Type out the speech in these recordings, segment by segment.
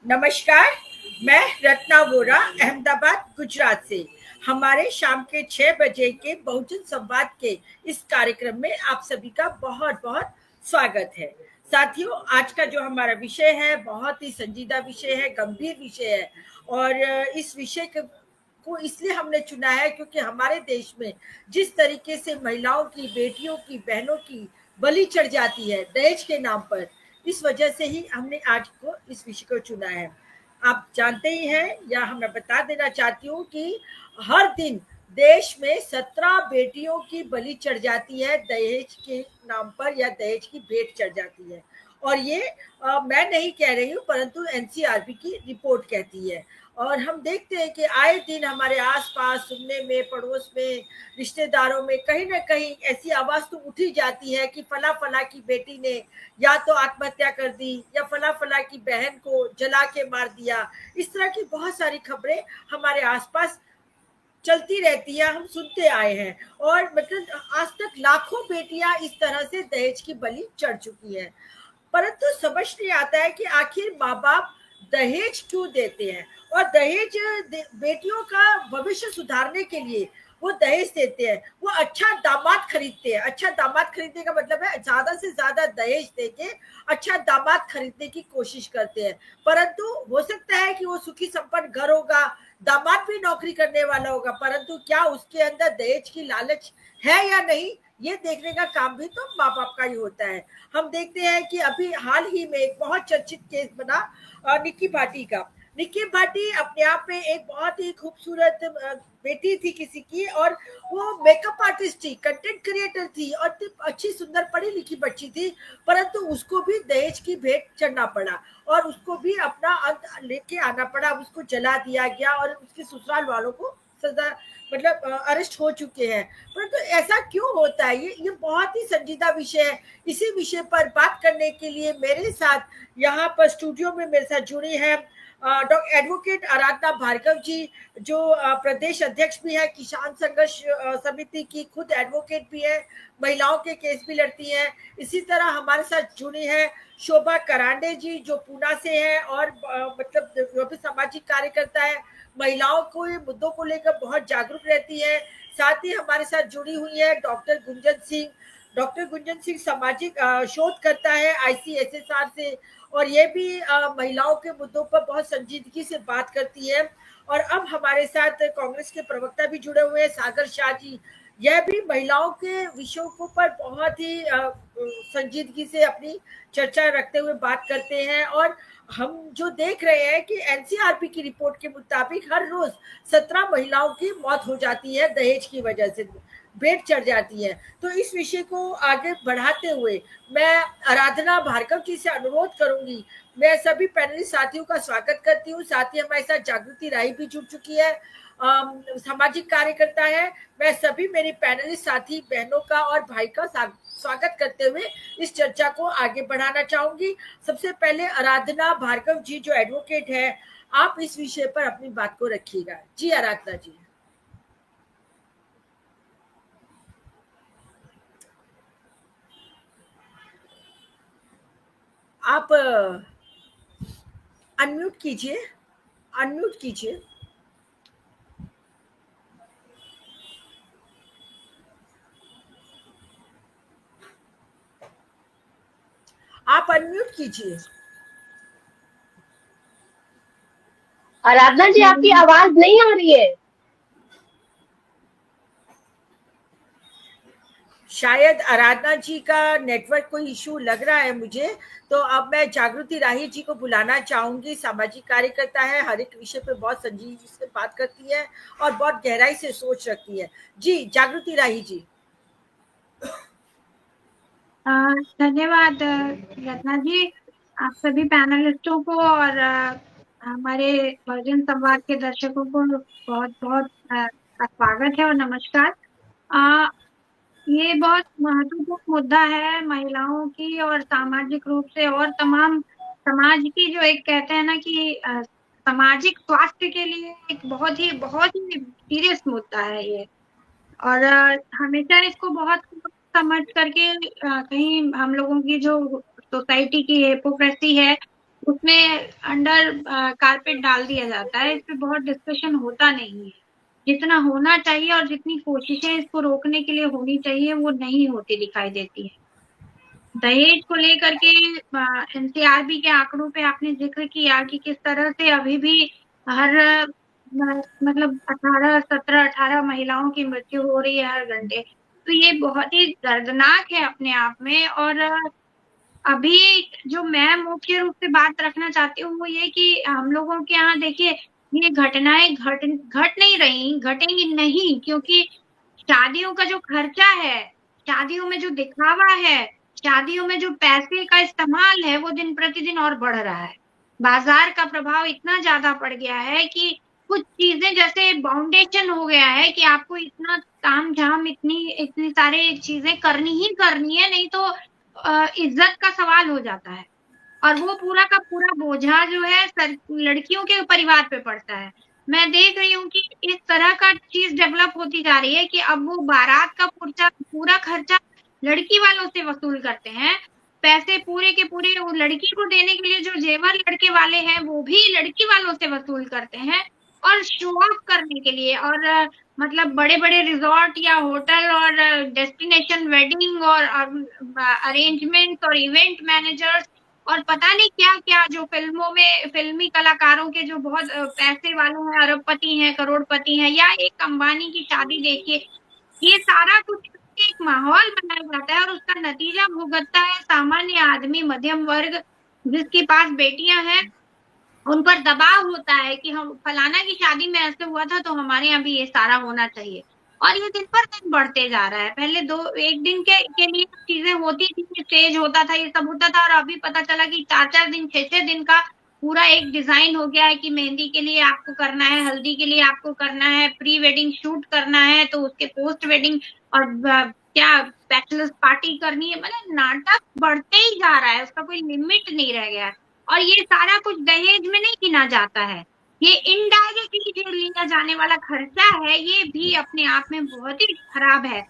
नमस्कार। मैं रत्ना वोरा अहमदाबाद गुजरात से। हमारे शाम के 6 बजे के बहुजन संवाद के इस कार्यक्रम में आप सभी का बहुत बहुत स्वागत है। साथियों, आज का जो हमारा विषय है बहुत ही संजीदा विषय है, गंभीर विषय है। और इस विषय को इसलिए हमने चुना है क्योंकि हमारे देश में जिस तरीके से महिलाओं की, बेटियों की, बहनों की बलि चढ़ जाती है दहेज के नाम पर, इस वजह से ही हमने आज को इस विषय को चुना है। आप जानते ही हैं, या मैं बता देना चाहती हूँ कि हर दिन देश में 17 बेटियों की बलि चढ़ जाती है दहेज के नाम पर, या दहेज की भेंट चढ़ जाती है। और ये मैं नहीं कह रही हूँ, परंतु एनसीआरबी की रिपोर्ट कहती है। और हम देखते हैं कि आए दिन हमारे आसपास सुनने में, पड़ोस में, रिश्तेदारों में कहीं ना कहीं ऐसी आवाज तो उठी जाती है कि फला फला की बेटी ने या तो आत्महत्या कर दी, या फला फला की बहन को जला के मार दिया। इस तरह की बहुत सारी खबरें हमारे आसपास चलती रहती है, हम सुनते आए हैं। और मतलब आज तक लाखों बेटियां इस तरह से दहेज की बलि चढ़ चुकी हैं। परंतु समझ नहीं आता है कि आखिर माँ बाप दहेज क्यों देते हैं, और दहेज बेटियों का भविष्य सुधारने के लिए वो दहेज देते हैं। वो अच्छा दामाद खरीदते हैं। अच्छा दामाद खरीदने का मतलब है ज्यादा से ज्यादा दहेज देके अच्छा दामाद खरीदने की कोशिश करते हैं। परंतु हो सकता है कि वो सुखी संपन्न घर होगा, दामाद भी नौकरी करने वाला होगा, परंतु क्या उसके अंदर दहेज की लालच है या नहीं, ये देखने का काम भी तो माँ बाप का ही होता है। हम देखते हैं कि अभी हाल ही में एक बहुत चर्चित केस बना निक्की भाटी का। निक्की भाटी अपने आप में एक बहुत ही खूबसूरत बेटी थी किसी की, और वो मेकअप आर्टिस्ट थी, कंटेंट क्रिएटर थी, और अच्छी सुंदर पढ़ी लिखी बच्ची थी। परंतु उसको भी दहेज की भेंट चढ़ना पड़ा, और उसको भी अपना अंत लेके आना पड़ा। उसको जला दिया गया और उसके ससुराल वालों को सजा, मतलब अरेस्ट हो चुके हैं। परंतु ऐसा क्यों होता है, ये बहुत ही संजीदा विषय है। इसी विषय पर बात करने के लिए मेरे साथ यहाँ पर स्टूडियो में मेरे साथ जुड़ी है डॉक्टर एडवोकेट आराधना भार्गव जी, जो प्रदेश अध्यक्ष भी है किसान संघर्ष समिति की, खुद एडवोकेट भी है, महिलाओं के केस भी लड़ती हैं। इसी तरह हमारे साथ जुड़ी है शोभा करांडे जी, जो पूना से है, और मतलब जो भी सामाजिक कार्यकर्ता है, महिलाओं को ये मुद्दों को लेकर बहुत जागरूक रहती है। साथ ही हमारे साथ जुड़ी हुई है डॉक्टर गुंजन सिंह। डॉक्टर गुंजन सिंह सामाजिक शोध करता है आईसीएसएसआर से, और ये भी महिलाओं के मुद्दों पर बहुत संजीदगी से बात करती है। और अब हमारे साथ कांग्रेस के प्रवक्ता भी जुड़े हुए हैं, सागर शाह जी। यह भी महिलाओं के विषयों को पर बहुत ही संजीदगी से अपनी चर्चा रखते हुए बात करते हैं। और हम जो देख रहे हैं कि एनसीआरबी की रिपोर्ट के मुताबिक हर रोज 17 महिलाओं की मौत हो जाती है दहेज की वजह से, भेंट चढ़ जाती है। तो इस विषय को आगे बढ़ाते हुए मैं आराधना भार्गव जी से अनुरोध करूंगी। मैं सभी पैनलिस्ट साथियों का स्वागत करती हूँ। साथ ही हमारे साथ जागृति राही भी जुड़ चुकी है, सामाजिक कार्यकर्ता है। मैं सभी मेरे पैनलिस्ट साथी बहनों का और भाई का स्वागत करते हुए इस चर्चा को आगे बढ़ाना चाहूंगी। सबसे पहले आराधना भार्गव जी, जो एडवोकेट है, आप इस विषय पर अपनी बात को रखिएगा। जी आराधना जी। आप अनम्यूट कीजिए, अनम्यूट कीजिए। आप अनम्यूट कीजिए। आराधना जी, आपकी आवाज नहीं आ रही है। शायद आराधना जी का नेटवर्क कोई इशू लग रहा है मुझे। तो अब मैं जागृति राही जी को बुलाना चाहूंगी। सामाजिक कार्यकर्ता है, हर एक विषय पे बहुत संजीदगी से बात करती है और बहुत गहराई से सोच रखती है। जी जागृति राही जी। धन्यवाद रत्ना जी। आप सभी पैनलिस्टों को और हमारे बहुजन संवाद के दर्शकों को बहुत बहुत स्वागत है और नमस्कार। ये बहुत महत्वपूर्ण मुद्दा है महिलाओं की, और सामाजिक रूप से, और तमाम समाज की, जो एक कहते हैं ना कि सामाजिक स्वास्थ्य के लिए एक बहुत ही सीरियस मुद्दा है ये। और हमेशा इसको बहुत समझ करके कहीं हम लोगों की जो सोसाइटी की हिपोक्रेसी है उसमें अंडर कारपेट डाल दिया जाता है। इस पे बहुत डिस्कशन होता नहीं है। जितना होना चाहिए और जितनी कोशिशें इसको रोकने के लिए होनी चाहिए वो नहीं होती दिखाई देती है। दहेज को लेकर के एनसीआरबी के आंकड़ों पे आपने जिक्र किया कि किस तरह से अभी भी हर मतलब 18 महिलाओं की मृत्यु हो रही है हर घंटे। तो ये बहुत ही दर्दनाक है अपने आप में। और अभी जो मैं मुख्य रूप से बात रखना चाहती हूँ वो ये कि हम लोगों के यहाँ देखिए ये घटनाएं घट नहीं रही, घटेंगी नहीं, क्योंकि शादियों का जो खर्चा है, शादियों में जो दिखावा है, शादियों में जो पैसे का इस्तेमाल है वो दिन प्रतिदिन और बढ़ रहा है। बाजार का प्रभाव इतना ज्यादा पड़ गया है कि कुछ चीजें जैसे बाउंडेशन हो गया है कि आपको इतना तामझाम इतनी इतनी सारे चीजें करनी ही करनी है, नहीं तो इज्जत का सवाल हो जाता है। और वो पूरा का पूरा बोझा जो है लड़कियों के परिवार पे पड़ता है। मैं देख रही हूँ कि इस तरह का चीज डेवलप होती जा रही है कि अब वो बारात का पूरा खर्चा लड़की वालों से वसूल करते हैं। पैसे पूरे के पूरे वो लड़की को देने के लिए जो जेवर लड़के वाले हैं वो भी लड़की वालों से वसूल करते हैं, और शो ऑफ करने के लिए। और मतलब बड़े बड़े रिजॉर्ट या होटल और डेस्टिनेशन वेडिंग और अरेंजमेंट और इवेंट मैनेजर्स और पता नहीं क्या क्या जो फिल्मों में फिल्मी कलाकारों के जो बहुत पैसे वाले हैं, अरबपति हैं, करोड़पति हैं, या एक अंबानी की शादी देखिए, ये सारा कुछ एक माहौल बनाया जाता है और उसका नतीजा भुगतता है सामान्य आदमी, मध्यम वर्ग, जिसके पास बेटियां हैं। उन पर दबाव होता है कि हम फलाना की शादी में ऐसे हुआ था तो हमारे यहाँ भी ये सारा होना चाहिए। और ये दिन पर दिन बढ़ते जा रहा है। पहले एक दिन के लिए चीजें होती थी, स्टेज होता था, ये सब होता था, और अभी पता चला कि 4 दिन 6 दिन का पूरा एक डिजाइन हो गया है कि मेहंदी के लिए आपको करना है, हल्दी के लिए आपको करना है, प्री वेडिंग शूट करना है, तो उसके पोस्ट वेडिंग और क्या बैचलर्स पार्टी करनी है। मतलब नाटक बढ़ते ही जा रहा है, उसका कोई लिमिट नहीं रह गया है। और ये सारा कुछ दहेज में नहीं गिना जाता है, ये इनडायरेक्टली जो लिया जाने वाला खर्चा है ये भी अपने आप में बहुत ही खराब है।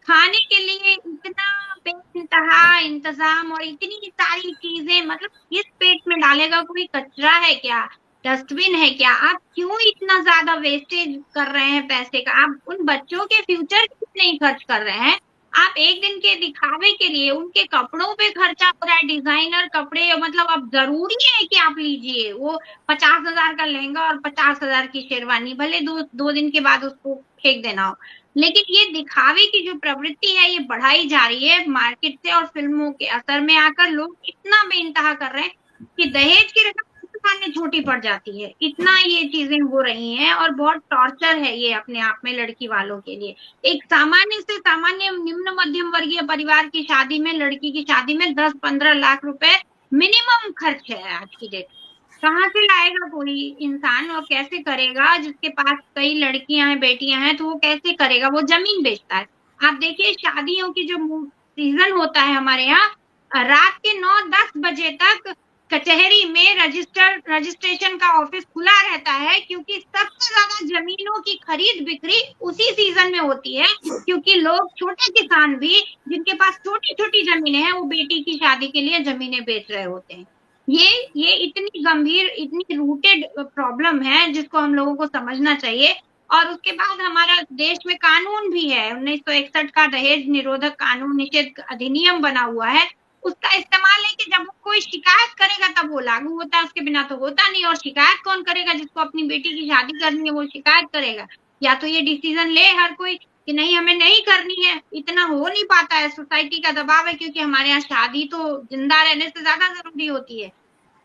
खाने के लिए इतना बेइंतहा इंतजाम और इतनी सारी चीजें, मतलब किस पेट में डालेगा कोई? कचरा है क्या? डस्टबिन है क्या? आप क्यों इतना ज्यादा वेस्टेज कर रहे हैं पैसे का? आप उन बच्चों के फ्यूचर क्यों नहीं खर्च कर रहे हैं? आप एक दिन के दिखावे के लिए उनके कपड़ों पे खर्चा हो रहा है, डिजाइनर कपड़े। मतलब अब जरूरी है कि आप लीजिए वो 50,000 का लहंगा और 50,000 की शेरवानी, भले दो दिन के बाद उसको फेंक देना हो, लेकिन ये दिखावे की जो प्रवृत्ति है ये बढ़ाई जा रही है मार्केट से। और फिल्मों के असर में आकर लोग इतना बेइंतहा कर रहे हैं कि दहेज की रकम सामने छोटी पड़ जाती है। इतना ये चीजें हो रही हैं और बहुत टॉर्चर है ये अपने आप में लड़की वालों के लिए। एक सामान्य से सामान्य निम्न मध्यम वर्गीय परिवार की शादी में, लड़की की शादी में 10-15 लाख रुपए मिनिमम खर्च है आज की डेट। कहाँ से लाएगा कोई इंसान और कैसे करेगा? जिसके पास कई लड़कियां हैं, बेटियां हैं, तो वो कैसे करेगा? वो जमीन बेचता है। आप देखिए शादियों की जो सीजन होता है हमारे यहाँ, रात के 9-10 बजे तक कचहरी में रजिस्ट्रेशन का ऑफिस खुला रहता है, क्योंकि सबसे ज्यादा जमीनों की खरीद बिक्री उसी सीजन में होती है। क्योंकि लोग, छोटे किसान भी जिनके पास छोटी छोटी जमीनें हैं, वो बेटी की शादी के लिए जमीनें बेच रहे होते हैं। ये इतनी गंभीर, इतनी रूटेड प्रॉब्लम है जिसको हम लोगों को समझना चाहिए। और उसके बाद हमारा देश में कानून भी है, 1961 का दहेज निरोधक कानून निषेध अधिनियम बना हुआ है। उसका इस्तेमाल है कि जब कोई शिकायत करेगा तब वो लागू होता है, उसके बिना तो होता नहीं। और शिकायत कौन करेगा? जिसको अपनी बेटी की शादी करनी है वो शिकायत करेगा। या तो ये डिसीजन ले हर कोई कि नहीं हमें नहीं करनी है, इतना हो नहीं पाता है, सोसाइटी का दबाव है, क्योंकि हमारे यहाँ शादी तो जिंदा रहने से ज्यादा जरूरी होती है।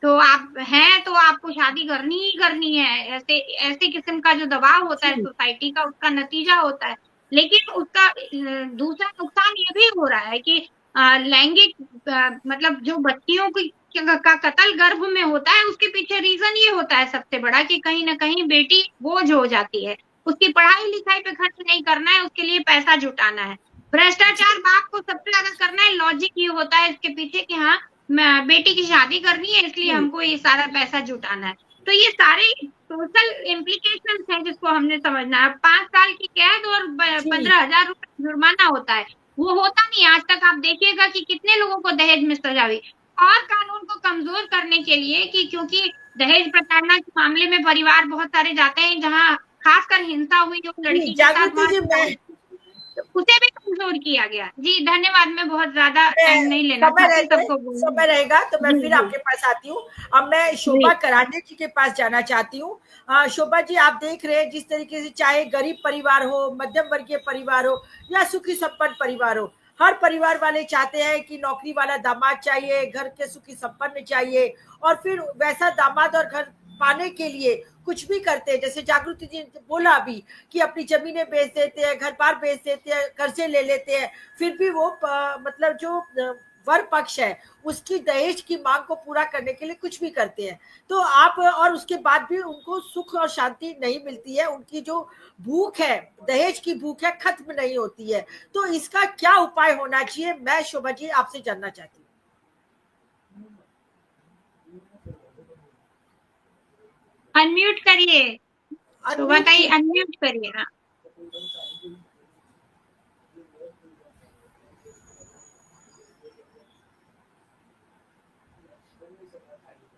तो आप हैं तो आपको शादी करनी ही करनी है, ऐसे ऐसे किस्म का जो दबाव होता है सोसाइटी का, उसका नतीजा होता है। लेकिन उसका दूसरा नुकसान ये भी हो रहा है कि लैंगिक मतलब जो बच्चियों की का कत्ल गर्भ में होता है, उसके पीछे रीजन ये होता है सबसे बड़ा कि कहीं ना कहीं बेटी बोझ हो जाती है, उसकी पढ़ाई लिखाई पे खर्च नहीं करना है, उसके लिए पैसा जुटाना है। भ्रष्टाचार बाप को सबसे ज्यादा करना है, लॉजिक ये होता है इसके पीछे कि हाँ बेटी की शादी करनी है इसलिए हमको ये सारा पैसा जुटाना है। तो ये सारे सोशल इम्प्लीकेशन है जिसको हमने समझना है। 5 साल की कैद और 15,000 रुपए जुर्माना होता है, वो होता नहीं आज तक। आप देखिएगा कि कितने लोगों को दहेज में सजा हुई। और कानून को कमजोर करने के लिए कि क्योंकि दहेज प्रताड़ना के मामले में परिवार बहुत सारे जाते हैं जहां खासकर हिंसा हुई हो लड़की के साथ, जागृति वहां जी, मैं उसे भी कमजोर किया गया। जी धन्यवाद, मैं बहुत ज्यादा टाइम नहीं लेना समय चाहती, रहते सबको बोलूंगी। समय रहेगा तो मैं जी फिर जी आपके पास आती हूँ। अब मैं जी शोभा करांडे जी के पास जाना चाहती हूँ। शोभा जी, आप देख रहे हैं जिस तरीके से चाहे गरीब परिवार हो, मध्यम वर्गीय परिवार हो या सुखी संपन्न परिवार हो, हर परिवार वाले चाहते हैं कि नौकरी वाला दामाद चाहिए, घर के सुखी संपन्न चाहिए, और फिर वैसा दामाद और घर पाने के लिए कुछ भी करते हैं। जैसे जागृति जी ने बोला अभी कि अपनी जमीनें बेच देते हैं, घर बार बेच देते हैं, कर्जे ले लेते हैं, फिर भी वो मतलब जो वर पक्ष है उसकी दहेज की मांग को पूरा करने के लिए कुछ भी करते हैं। तो आप, और उसके बाद भी उनको सुख और शांति नहीं मिलती है, उनकी जो भूख है, दहेज की भूख है, खत्म नहीं होती है। तो इसका क्या उपाय होना चाहिए, मैं शोभा जी आपसे जानना चाहती हूँ। अनम्यूट करिए, शोभा अनम्यूट ताई कीजिए। अनम्यूट करिए। हाँ,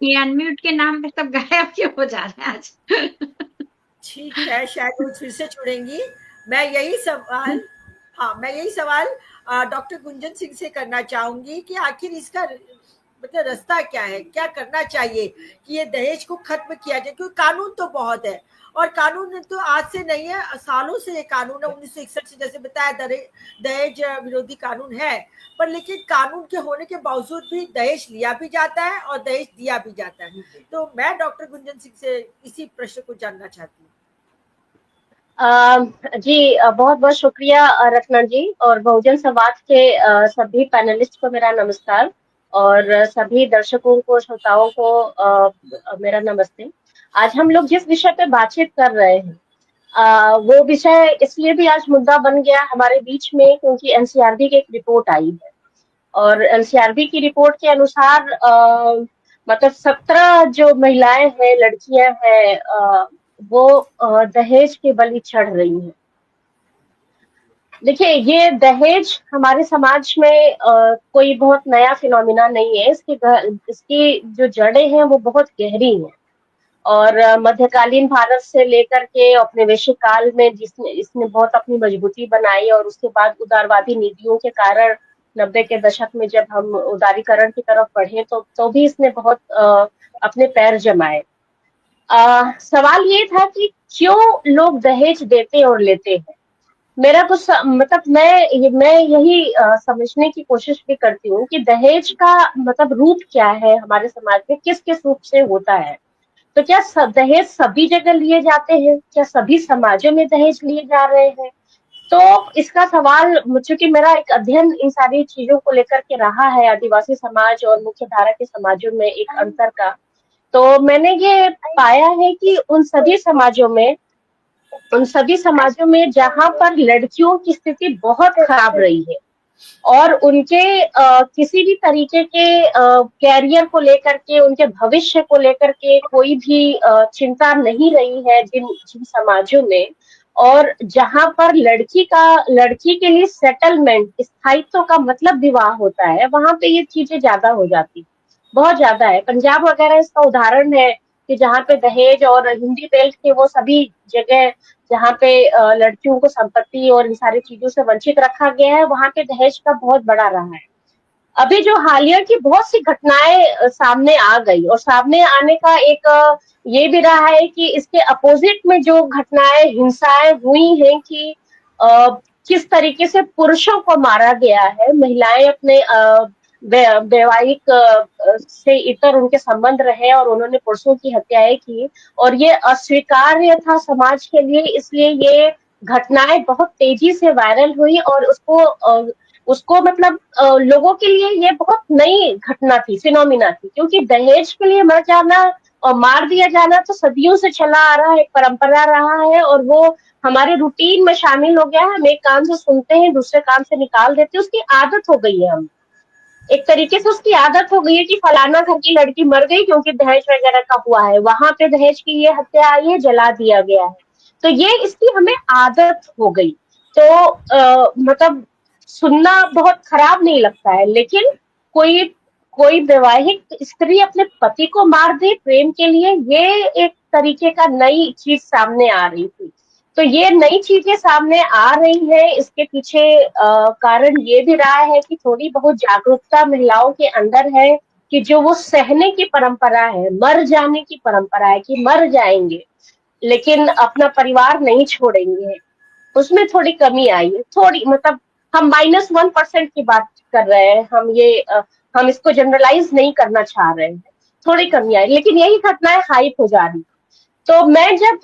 ये अनम्यूट के नाम पे सब गायब क्यों हो जा रहे हैं आज? ठीक है, शायद वो फिर से जुड़ेंगी। मैं यही सवाल हाँ, मैं यही सवाल डॉक्टर गुंजन सिंह से करना चाहूंगी कि आखिर इसका मतलब रास्ता क्या है, क्या करना चाहिए कि ये दहेज को खत्म किया जाए, क्योंकि कानून तो बहुत है, और कानून तो आज से नहीं है, सालों से ये कानून है। 1961 से जैसे बताया दहेज विरोधी कानून है, पर लेकिन कानून के होने के बावजूद भी दहेज लिया भी जाता है और दहेज दिया भी जाता है। तो मैं डॉक्टर गुंजन सिंह से इसी प्रश्न को जानना चाहती हूँ। जी, बहुत बहुत शुक्रिया रत्ना जी, और बहुजन समाज के सभी पैनलिस्ट को मेरा नमस्कार, और सभी दर्शकों को, श्रोताओं को मेरा नमस्ते। आज हम लोग जिस विषय पे बातचीत कर रहे हैं, वो विषय इसलिए भी आज मुद्दा बन गया हमारे बीच में क्योंकि एनसीआरबी की एक रिपोर्ट आई है, और एनसीआरबी की रिपोर्ट के अनुसार मतलब 17 जो महिलाएं हैं, लड़कियां हैं, वो दहेज के बलि चढ़ रही हैं। देखिए, ये दहेज हमारे समाज में कोई बहुत नया फिनोमिना नहीं है। इसकी जो जड़ें हैं वो बहुत गहरी हैं, और मध्यकालीन भारत से लेकर के औपनिवेशिक काल में जिसने इसने बहुत अपनी मजबूती बनाई, और उसके बाद उदारवादी नीतियों के कारण 90 के दशक में जब हम उदारीकरण की तरफ बढ़े तो भी इसने बहुत अपने पैर जमाए। सवाल ये था कि क्यों लोग दहेज देते और लेते हैं। मेरा कुछ मतलब मैं यही समझने की कोशिश भी करती हूँ कि दहेज का मतलब रूप क्या है हमारे समाज में, किस किस रूप से होता है। तो क्या दहेज सभी जगह लिए जाते हैं? क्या सभी समाजों में दहेज लिए जा रहे हैं? तो इसका सवाल, चूंकि मेरा एक अध्ययन इन सारी चीजों को लेकर के रहा है, आदिवासी समाज और मुख्य धारा के समाजों में एक अंतर का, तो मैंने ये पाया है कि उन सभी समाजों में जहां पर लड़कियों की स्थिति बहुत खराब रही है, और उनके किसी भी तरीके के कैरियर को लेकर के, उनके भविष्य को लेकर के कोई भी चिंता नहीं रही है जिन जिन समाजों में, और जहां पर लड़की के लिए सेटलमेंट, स्थायित्व का मतलब विवाह होता है, वहां पे ये चीजें ज्यादा हो जाती, बहुत ज्यादा है। पंजाब वगैरह इसका उदाहरण है कि जहाँ पे दहेज, और हिंदी बेल्ट के वो सभी जगह जहाँ पे लड़कियों को संपत्ति और इन सारी चीजों से वंचित रखा गया है, वहां पे दहेज का बहुत बड़ा रहा है। अभी जो हालिया की बहुत सी घटनाएं सामने आ गई, और सामने आने का एक ये भी रहा है कि इसके अपोजिट में जो घटनाएं, हिंसाएं हुई हैं कि अ, किस तरीके से पुरुषों को मारा गया है, महिलाएं अपने वैवाहिक से इतर उनके संबंध रहे और उन्होंने पुरुषों की हत्याएं की, और ये अस्वीकार्य था समाज के लिए, इसलिए ये घटनाएं बहुत तेजी से वायरल हुई, और उसको मतलब लोगों के लिए ये बहुत नई घटना थी, फिनोमिना थी, क्योंकि दहेज के लिए मर जाना और मार दिया जाना तो सदियों से चला आ रहा है, एक परंपरा रहा है, और वो हमारे रूटीन में शामिल हो गया है। हम एक काम से सुनते हैं, दूसरे काम से निकाल देते हैं, उसकी आदत हो गई है। हम एक तरीके से उसकी आदत हो गई है कि फलाना घर की लड़की मर गई क्योंकि दहेज वगैरह का हुआ है, वहां पे दहेज की ये हत्या आई है, जला दिया गया है। तो ये इसकी हमें आदत हो गई। तो मतलब सुनना बहुत खराब नहीं लगता है, लेकिन कोई कोई वैवाहिक स्त्री अपने पति को मार दे प्रेम के लिए, ये एक तरीके का नई चीज सामने आ रही थी। तो ये नई चीजें सामने आ रही है, इसके पीछे कारण ये भी रहा है कि थोड़ी बहुत जागरूकता महिलाओं के अंदर है कि जो वो सहने की परंपरा है, मर जाने की परंपरा है कि मर जाएंगे लेकिन अपना परिवार नहीं छोड़ेंगे, उसमें थोड़ी कमी आई है। थोड़ी मतलब हम -1% की बात कर रहे हैं, हम इसको जनरलाइज नहीं करना चाह रहे हैं, थोड़ी कमी आई, लेकिन यही घटनाएं हाइप हो जा रही। तो मैं जब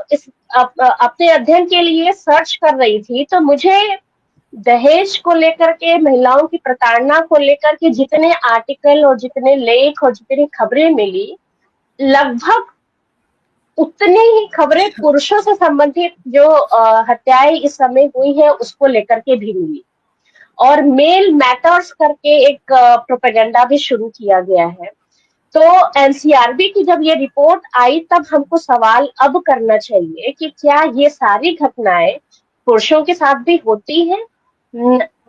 अपने अध्ययन के लिए सर्च कर रही थी तो मुझे दहेज को लेकर के, महिलाओं की प्रताड़ना को लेकर के जितने आर्टिकल और जितने लेख और जितनी खबरें मिली, लगभग उतनी ही खबरें पुरुषों से संबंधित जो हत्याएं इस समय हुई है उसको लेकर के भी मिली। और मेल मैटर्स करके एक प्रोपेगेंडा भी शुरू किया गया है। तो एनसीआरबी की जब ये रिपोर्ट आई तब हमको सवाल अब करना चाहिए कि क्या ये सारी घटनाएं पुरुषों के साथ भी होती हैं?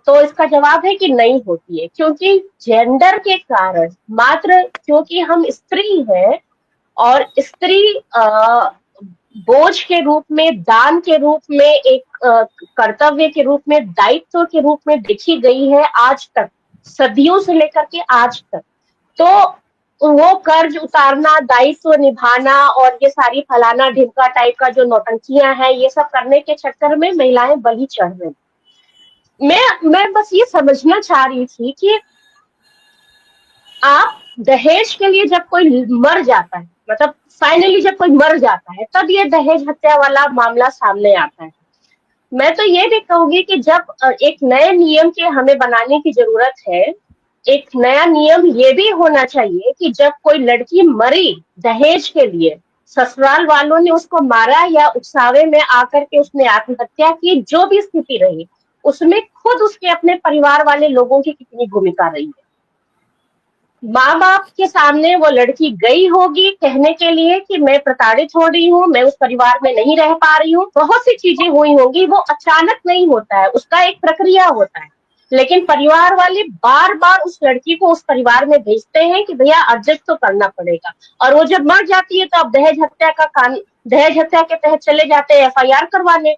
तो इसका जवाब है कि नहीं होती है, क्योंकि जेंडर के कारण, मात्र क्योंकि हम स्त्री हैं और स्त्री बोझ के रूप में, दान के रूप में, एक कर्तव्य के रूप में, दायित्व के रूप में देखी गई है आज तक, सदियों से लेकर के आज तक। तो वो कर्ज उतारना, दायित्व निभाना और ये सारी फलाना ढिमका टाइप का जो नौटंकियां हैं, ये सब करने के चक्कर में महिलाएं बलि चढ़ रही। मैं बस ये समझना चाह रही थी कि आप दहेज के लिए जब कोई मर जाता है, मतलब फाइनली जब कोई मर जाता है, तब ये दहेज हत्या वाला मामला सामने आता है। मैं तो ये भी कहूंगी कि जब एक नए नियम के हमें बनाने की जरूरत है, एक नया नियम ये भी होना चाहिए कि जब कोई लड़की मरी दहेज के लिए, ससुराल वालों ने उसको मारा या उकसावे में आकर के उसने आत्महत्या की, जो भी स्थिति रही, उसमें खुद उसके अपने परिवार वाले लोगों की कितनी भूमिका रही है। माँ बाप के सामने वो लड़की गई होगी कहने के लिए कि मैं प्रताड़ित हो रही हूँ, मैं उस परिवार में नहीं रह पा रही हूँ, बहुत सी चीजें हुई होंगी। वो अचानक नहीं होता है, उसका एक प्रक्रिया होता है, लेकिन परिवार वाले बार बार उस लड़की को उस परिवार में भेजते हैं कि भैया एडजस्ट तो करना पड़ेगा। और वो जब मर जाती है तो अब दहेज हत्या के तहत चले जाते हैं FIR करवाने।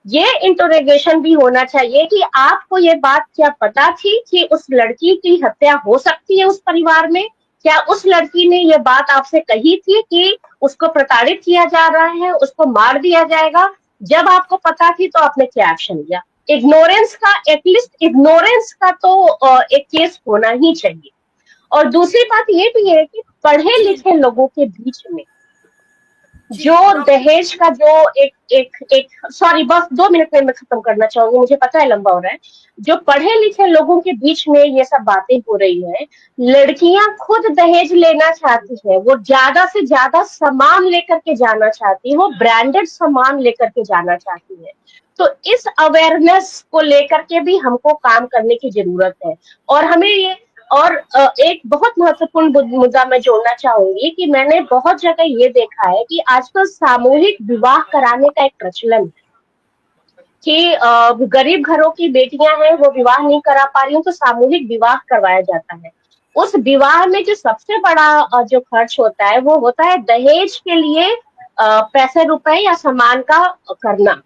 ये इंटरोगेशन भी होना चाहिए कि आपको ये बात क्या पता थी कि उस लड़की की हत्या हो सकती है उस परिवार में? क्या उस लड़की ने ये बात आपसे कही थी कि उसको प्रताड़ित किया जा रहा है, उसको मार दिया जाएगा? जब आपको पता थी तो आपने क्या एक्शन लिया? इग्नोरेंस का, एटलीस्ट इग्नोरेंस का तो एक केस होना ही चाहिए। और दूसरी बात ये भी है कि पढ़े लिखे लोगों के बीच में जो दहेज का जो एक सॉरी, बस 2 मिनट में मैं खत्म करना चाहूंगी, मुझे पता है लंबा हो रहा है। जो पढ़े लिखे लोगों के बीच में ये सब बातें हो रही है, लड़कियां खुद दहेज लेना चाहती है, वो ज्यादा से ज्यादा सामान लेकर के जाना चाहती है, वो ब्रांडेड सामान लेकर के जाना चाहती है। तो इस अवेयरनेस को लेकर के भी हमको काम करने की जरूरत है। और हमें ये, और एक बहुत महत्वपूर्ण मुद्दा मैं जोड़ना चाहूंगी कि मैंने बहुत जगह ये देखा है कि आजकल सामूहिक विवाह कराने का एक प्रचलन है कि गरीब घरों की बेटियां हैं, वो विवाह नहीं करा पा रही हूँ, तो सामूहिक विवाह करवाया जाता है। उस विवाह में जो सबसे बड़ा जो खर्च होता है वो होता है दहेज के लिए पैसे रुपए या सामान का करना।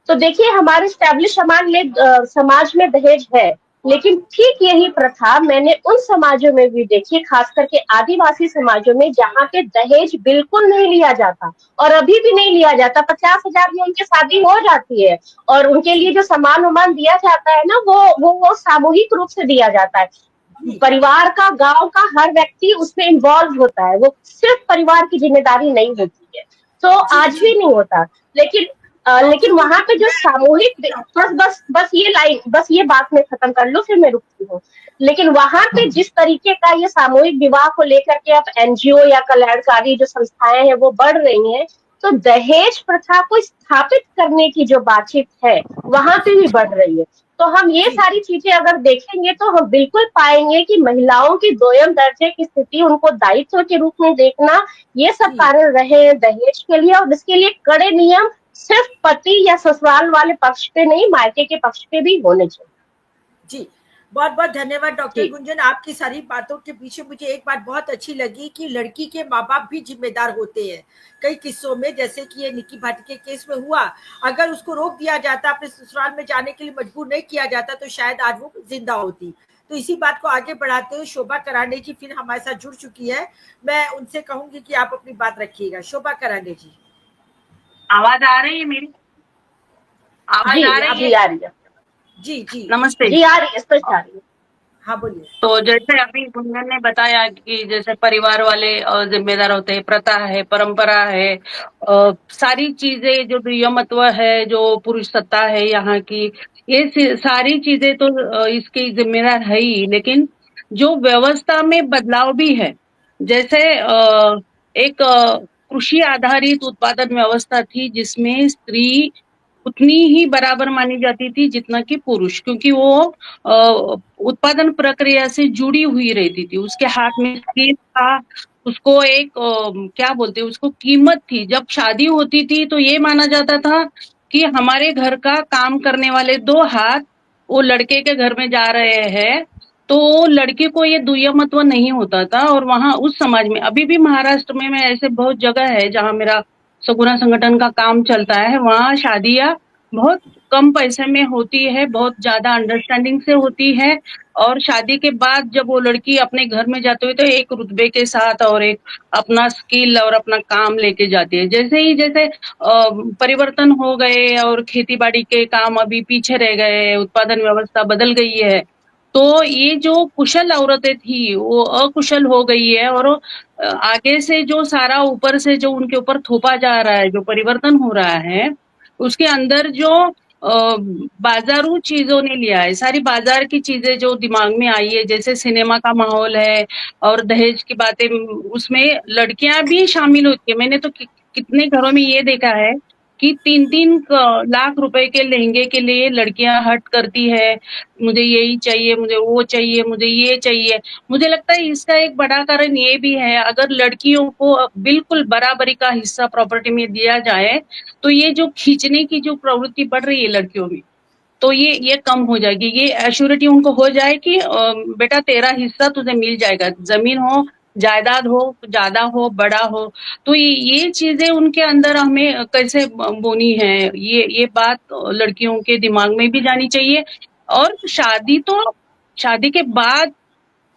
तो देखिए, हमारे स्टैब्लिश समाज में दहेज है, लेकिन ठीक यही प्रथा मैंने उन समाजों में भी देखी, खास करके आदिवासी समाजों में, जहाँ पे दहेज बिल्कुल नहीं लिया जाता और अभी भी नहीं लिया जाता। 50,000 में उनकी शादी हो जाती है और उनके लिए जो सामान वामान दिया जाता है ना, वो सामूहिक रूप से दिया जाता है। परिवार का, गांव का हर व्यक्ति उसमें इन्वॉल्व होता है, वो सिर्फ परिवार की जिम्मेदारी नहीं होती है। तो आज भी नहीं होता, लेकिन वहां पे जो सामूहिक, बस ये बात मैं खत्म कर लूं फिर मैं रुकती हूँ। लेकिन वहां पे जिस तरीके का ये सामूहिक विवाह को लेकर के अब NGO या कल्याणकारी जो संस्थाएं हैं वो बढ़ रही हैं, तो दहेज प्रथा को स्थापित करने की जो बातचीत है वहां पे भी बढ़ रही है। तो हम ये सारी चीजें अगर देखेंगे तो हम बिल्कुल पाएंगे कि महिलाओं की दोयम दर्जे की स्थिति, उनको दायित्व के रूप में देखना, ये सब कारण रहे हैं दहेज के लिए। और इसके लिए कड़े नियम सिर्फ पति या ससुराल वाले पक्ष पे नहीं, मायके के पक्ष पे भी होने चाहिए। जी, बहुत बहुत धन्यवाद डॉक्टर जी गुंजन। आपकी सारी बातों के पीछे मुझे एक बात बहुत अच्छी लगी कि लड़की के माँ बाप भी जिम्मेदार होते हैं कई किस्सों में, जैसे कि ये निक्की भाटी के केस में हुआ। अगर उसको रोक दिया जाता, अपने ससुराल में जाने के लिए मजबूर नहीं किया जाता, तो शायद आज वो जिंदा होती। तो इसी बात को आगे बढ़ाते हुए शोभा करांडे जी फिर हमारे साथ जुड़ चुकी है। मैं उनसे कहूंगी कि आप अपनी बात रखिएगा। शोभा करांडे जी, आवाज आ रही है मेरी? आवाज जी आ रही अभी है? आ रही है। जी जी नमस्ते। जी आ रही है, स्पष्ट आ रही है। हाँ बोलिए। तो जैसे अभी गुंजन ने बताया कि जैसे परिवार वाले जिम्मेदार होते हैं, प्रथा है, परंपरा है, सारी चीजें जो दुय्यमत्व है, जो पुरुष सत्ता है यहाँ की, ये सारी चीजें तो इसकी जिम्मेदार है ही, लेकिन जो व्यवस्था में बदलाव भी है। जैसे एक कृषि आधारित उत्पादन व्यवस्था थी जिसमें स्त्री उतनी ही बराबर मानी जाती थी जितना कि पुरुष, क्योंकि वो उत्पादन प्रक्रिया से जुड़ी हुई रहती थी, उसके हाथ में स्किल था, उसको एक क्या बोलते हैं, उसको कीमत थी। जब शादी होती थी तो ये माना जाता था कि हमारे घर का काम करने वाले दो हाथ वो लड़के के घर में जा रहे हैं, तो लड़के को ये दुय्यमत्व नहीं होता था। और वहां उस समाज में अभी भी महाराष्ट्र में ऐसे बहुत जगह है जहां मेरा सगुना संगठन का काम चलता है, वहां शादियां बहुत कम पैसे में होती है, बहुत ज्यादा अंडरस्टैंडिंग से होती है। और शादी के बाद जब वो लड़की अपने घर में जाती है तो एक रुतबे के साथ और एक अपना स्किल और अपना काम लेके जाती है। जैसे ही जैसे परिवर्तन हो गए और खेती बाड़ी के काम अभी पीछे रह गए, उत्पादन व्यवस्था बदल गई है, तो ये जो कुशल औरतें थी वो अकुशल हो गई है। और आगे से जो सारा ऊपर से जो उनके ऊपर थोपा जा रहा है, जो परिवर्तन हो रहा है, उसके अंदर जो बाजारू चीजों ने लिया है, सारी बाजार की चीजें जो दिमाग में आई है, जैसे सिनेमा का माहौल है और दहेज की बातें, उसमें लड़कियां भी शामिल होती है। मैंने तो कितने घरों में ये देखा है कि 3-3 लाख रुपए के लहंगे के लिए लड़कियां हट करती है, मुझे यही चाहिए, मुझे वो चाहिए, मुझे ये चाहिए। मुझे लगता है इसका एक बड़ा कारण ये भी है, अगर लड़कियों को बिल्कुल बराबरी का हिस्सा प्रॉपर्टी में दिया जाए तो ये जो खींचने की जो प्रवृत्ति बढ़ रही है लड़कियों में, तो ये कम हो जाएगी। ये एश्योरिटी उनको हो जाए कि बेटा तेरा हिस्सा तुझे मिल जाएगा, जमीन हो, जायदाद हो, ज्यादा हो, बड़ा हो। तो ये चीजें उनके अंदर हमें कैसे बोनी है, ये बात लड़कियों के दिमाग में भी जानी चाहिए। और शादी के बाद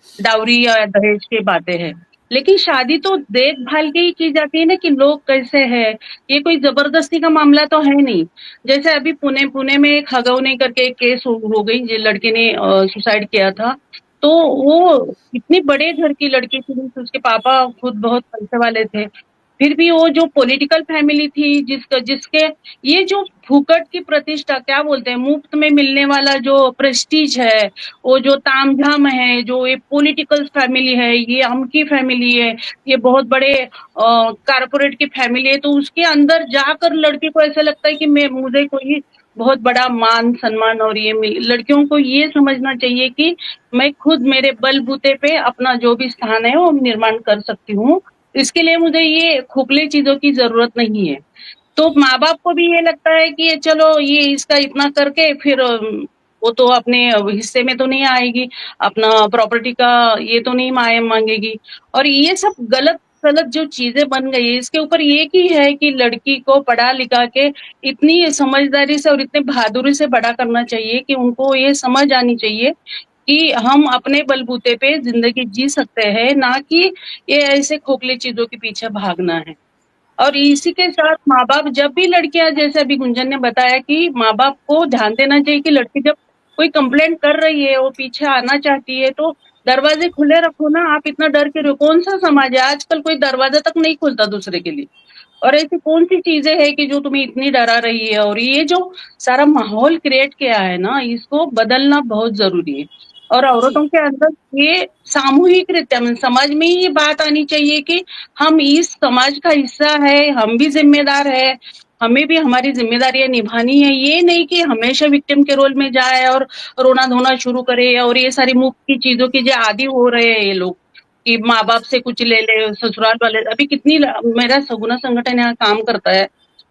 डाउरी या दहेज की बातें हैं, लेकिन शादी तो देखभाल के ही की जाती है ना, कि लोग कैसे हैं। ये कोई जबरदस्ती का मामला तो है नहीं। जैसे अभी पुणे में एक हगवने करके एक केस हो गई, जो लड़के ने सुसाइड किया था। तो वो इतनी बड़े घर की लड़की थी, उसके पापा खुद बहुत पैसे वाले थे, फिर भी वो जो पॉलिटिकल फैमिली थी जिसके ये जो फूकट की प्रतिष्ठा, क्या बोलते हैं, मुफ्त में मिलने वाला जो प्रेस्टीज है, वो जो तामझाम है, जो ये पॉलिटिकल फैमिली है, ये अमकी फैमिली है, ये बहुत बड़े कारपोरेट की फैमिली है, तो उसके अंदर जाकर लड़के को ऐसा लगता है कि मुझे कोई बहुत बड़ा मान सम्मान और ये लड़कियों को ये समझना चाहिए कि मैं खुद मेरे बलबूते पे अपना जो भी स्थान है वो निर्माण कर सकती हूँ। इसके लिए मुझे ये खोखले चीजों की जरूरत नहीं है। तो माँ बाप को भी ये लगता है कि चलो ये इसका इतना करके फिर वो तो अपने हिस्से में तो नहीं आएगी, अपना प्रॉपर्टी का ये तो नहीं मांगेगी। और ये सब गलत गलत जो चीजें बन गई है, इसके ऊपर ये की है कि लड़की को पढ़ा लिखा के इतनी समझदारी से और इतने बहादुरी से बड़ा करना चाहिए कि उनको ये समझ आनी चाहिए कि हम अपने बलबूते पे जिंदगी जी सकते हैं, ना कि ये ऐसे खोखले चीजों के पीछे भागना है। और इसी के साथ माँ बाप, जब भी लड़कियां, जैसे अभी गुंजन ने बताया कि माँ बाप को ध्यान देना चाहिए कि लड़की जब कोई कंप्लेंट कर रही है, वो पीछे आना चाहती है, तो दरवाजे खुले रखो ना। आप इतना डर के रहो, कौन सा समाज है आजकल, कोई दरवाजा तक नहीं खुलता दूसरे के लिए। और ऐसी कौन सी चीजें हैं कि जो तुम्हें इतनी डरा रही है। और ये जो सारा माहौल क्रिएट किया है ना, इसको बदलना बहुत जरूरी है। और जी औरतों के अंदर ये सामूहिक रीत्या समाज में ही ये बात आनी चाहिए कि हम इस समाज का हिस्सा है, हम भी जिम्मेदार है, हमें भी हमारी जिम्मेदारियां निभानी है। ये नहीं कि हमेशा विक्टिम के रोल में जाए और रोना धोना शुरू करे और ये सारी मुफ्त की चीजों की जो आदी हो रहे हैं ये लोग, कि माँ बाप से कुछ ले ले, ससुराल वाले। अभी कितनी, मेरा सगुना संगठन यहाँ काम करता है,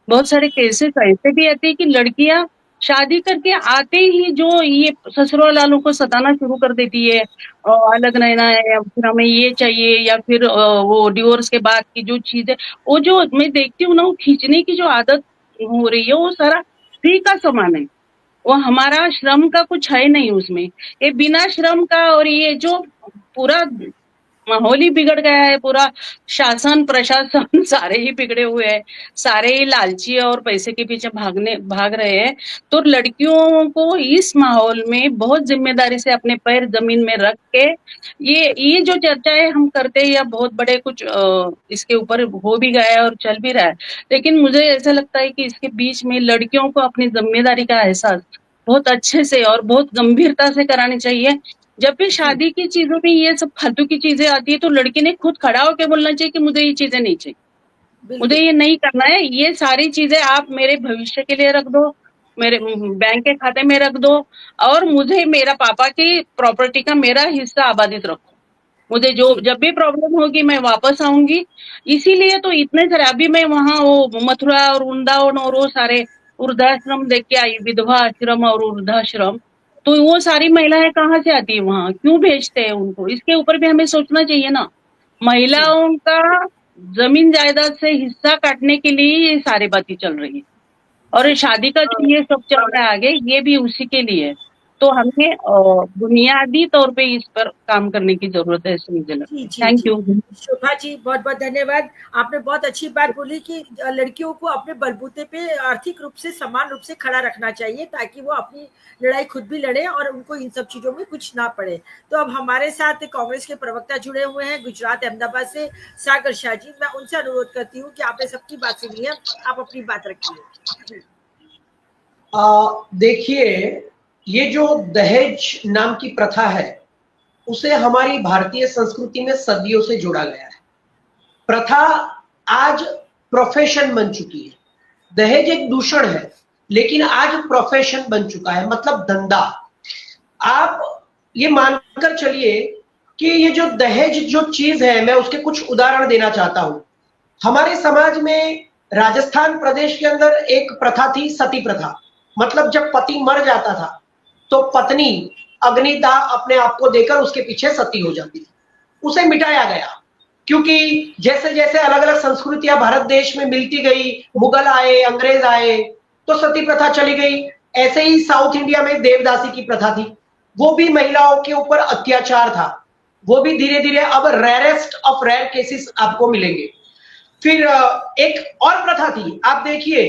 बहुत सारे केसेस ऐसे भी आते हैं कि लड़कियां शादी करके आते ही जो ये ससुराल वालों को सताना शुरू कर देती है, अलग रहना है या फिर हमें ये चाहिए, या फिर वो डिवोर्स के बाद की जो चीज है, वो जो मैं देखती हूँ ना, वो खींचने की जो आदत हो रही है, वो सारा फ्री का सामान है, वो हमारा श्रम का कुछ है नहीं उसमें। ये बिना श्रम का, और ये जो पूरा माहौल ही बिगड़ गया है, पूरा शासन प्रशासन सारे ही बिगड़े हुए हैं, सारे ही लालची और पैसे के पीछे भाग रहे हैं। तो लड़कियों को इस माहौल में बहुत जिम्मेदारी से अपने पैर जमीन में रख के ये जो चर्चाएं हम करते हैं, या बहुत बड़े कुछ इसके ऊपर हो भी गया है और चल भी रहा है, लेकिन मुझे ऐसा लगता है कि इसके बीच में लड़कियों को अपनी जिम्मेदारी का एहसास बहुत अच्छे से और बहुत गंभीरता से करानी चाहिए। जब भी शादी की चीजों में ये सब फालतू की चीजें आती है, तो लड़की ने खुद खड़ा होकर बोलना चाहिए कि मुझे ये चीजें नहीं चाहिए, मुझे ये नहीं करना है, ये सारी चीजें आप मेरे भविष्य के लिए रख दो, मेरे बैंक के खाते में रख दो, और मुझे मेरा पापा की प्रॉपर्टी का मेरा हिस्सा आबादित रखो, मुझे जो जब भी प्रॉब्लम होगी मैं वापस आऊंगी। इसीलिए तो इतने सारे, अभी मैं वहां वो मथुरा और वृंदावन और वो सारे वृद्धाश्रम देख के आई, विधवा आश्रम और वृद्धाश्रम, तो वो सारी महिलाएं कहाँ से आती है वहां, क्यों भेजते हैं उनको? इसके ऊपर भी हमें सोचना चाहिए ना। महिलाओं का जमीन जायदाद से हिस्सा काटने के लिए ये सारी बातें चल रही है, और शादी का जो ये सब चल रहा है आगे, ये भी उसी के लिए है। तो हमें बुनियादी तौर पे इस पर काम करने की जरूरत है, ऐसे मुझे लगता है। थैंक यू शोभा जी, बहुत बहुत धन्यवाद। आपने बहुत अच्छी बात बोली कि लड़कियों को अपने बलबूते पे आर्थिक रूप से समान रूप से खड़ा रखना चाहिए, ताकि वो अपनी लड़ाई खुद भी लड़े और उनको इन सब चीजों में कुछ ना पड़े। तो अब हमारे साथ कांग्रेस के प्रवक्ता जुड़े हुए हैं गुजरात अहमदाबाद से, सागर शाह जी। मैं उनसे अनुरोध करती हूँ कि आपने सबकी बात सुनी है, आप अपनी बात रखिए। देखिए, ये जो दहेज नाम की प्रथा है, उसे हमारी भारतीय संस्कृति में सदियों से जोड़ा गया है। प्रथा आज प्रोफेशन बन चुकी है। दहेज एक दूषण है, लेकिन आज प्रोफेशन बन चुका है, मतलब धंधा। आप ये मानकर चलिए कि ये जो दहेज जो चीज है, मैं उसके कुछ उदाहरण देना चाहता हूं। हमारे समाज में राजस्थान प्रदेश के अंदर एक प्रथा थी, सती प्रथा। मतलब जब पति मर जाता था तो पत्नी अग्निदाह अपने आप को देकर उसके पीछे सती हो जाती थी। उसे मिटाया गया, क्योंकि जैसे जैसे अलग अलग संस्कृतियां भारत देश में मिलती गई, मुगल आए, अंग्रेज आए, तो सती प्रथा चली गई। ऐसे ही साउथ इंडिया में देवदासी की प्रथा थी, वो भी महिलाओं के ऊपर अत्याचार था, वो भी धीरे धीरे अब रेयरेस्ट ऑफ रेयर केसेस आपको मिलेंगे। फिर एक और प्रथा थी, आप देखिए,